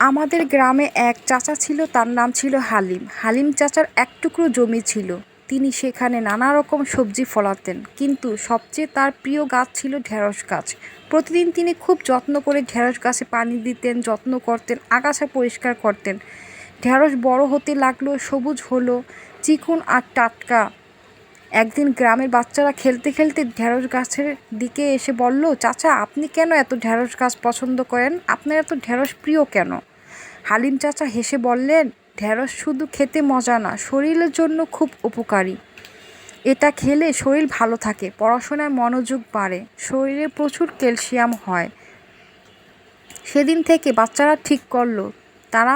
আমাদের গ্রামে এক চাচা ছিল, তার নাম ছিল হালিম। হালিম চাচার এক টুকরো জমি ছিল। তিনি সেখানে নানা রকম সবজি ফলাতেন, কিন্তু সবচেয়ে তার প্রিয় গাছ ছিল ঢেঁড়স গাছ। প্রতিদিন তিনি খুব যত্ন করে ঢেঁড়স গাছে পানি দিতেন, যত্ন করতেন, আগাছা পরিষ্কার করতেন। ঢেঁড়স বড় হতে লাগলো, সবুজ হলো, চিকন আর টাটকা। একদিন গ্রামের বাচ্চারা খেলতে খেলতে ঢেঁড়স গাছের দিকে এসে বলল, চাচা, আপনি কেন এত ঢেঁড়স গাছ পছন্দ করেন? আপনার এত ঢেঁড়স প্রিয় কেন? হালিম চাচা হেসে বললেন, ঢেঁড়স শুধু খেতে মজা না, শরীরের জন্য খুব উপকারী। এটা খেলে শরীর ভালো থাকে, পড়াশোনায় মনোযোগ বাড়ে, শরীরে প্রচুর ক্যালসিয়াম হয়। সেদিন থেকে বাচ্চারা ঠিক করলো, তারা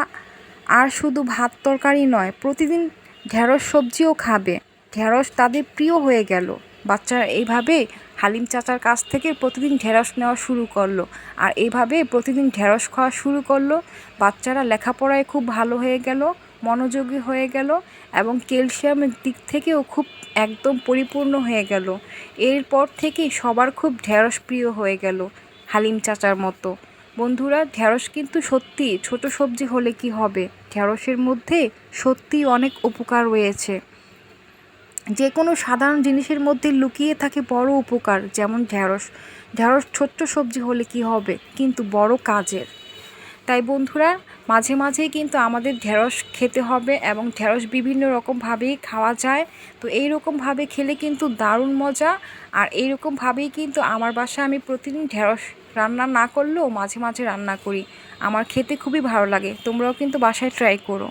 আর শুধু ভাত তরকারি নয়, প্রতিদিন ঢেঁড়স সবজিও খাবে। ঢেঁড়স তাদের প্রিয় হয়ে গেল। বাচ্চারা এইভাবে হালিম চাচার কাছ থেকে প্রতিদিন ঢেঁড়স নেওয়া শুরু করলো, আর এইভাবে প্রতিদিন ঢেঁড়স খাওয়া শুরু করলো। বাচ্চারা লেখাপড়ায় খুব ভালো হয়ে গেল, মনোযোগী হয়ে গেল, এবং ক্যালসিয়ামের দিক থেকেও খুব একদম পরিপূর্ণ হয়ে গেল। এরপর থেকেই সবার খুব ঢেঁড়স প্রিয় হয়ে গেল, হালিম চাচার মতো। বন্ধুরা, ঢেঁড়স কিন্তু সত্যি ছোট সবজি হলে কি হবে, ঢেঁড়সের মধ্যে সত্যিই অনেক উপকার রয়েছে। যে কোনো সাধারণ জিনিসের মধ্যে লুকিয়ে থাকে বড় উপকার, যেমন ঢেঁড়স। ঢেঁড়স ছোট্ট সবজি হলে কি হবে, কিন্তু বড় কাজের। তাই বন্ধুরা, মাঝে মাঝেই কিন্তু আমাদের ঢেঁড়স খেতে হবে, এবং ঢেঁড়স বিভিন্ন রকমভাবেই খাওয়া যায়। তো এই রকমভাবে খেলে কিন্তু দারুণ মজা। আর এই রকমভাবেই কিন্তু আমার বাসায় আমি প্রতিদিন ঢেঁড়স রান্না না করলেও মাঝে মাঝে রান্না করি। আমার খেতে খুবই ভালো লাগে, তোমরাও কিন্তু বাসায় ট্রাই করো।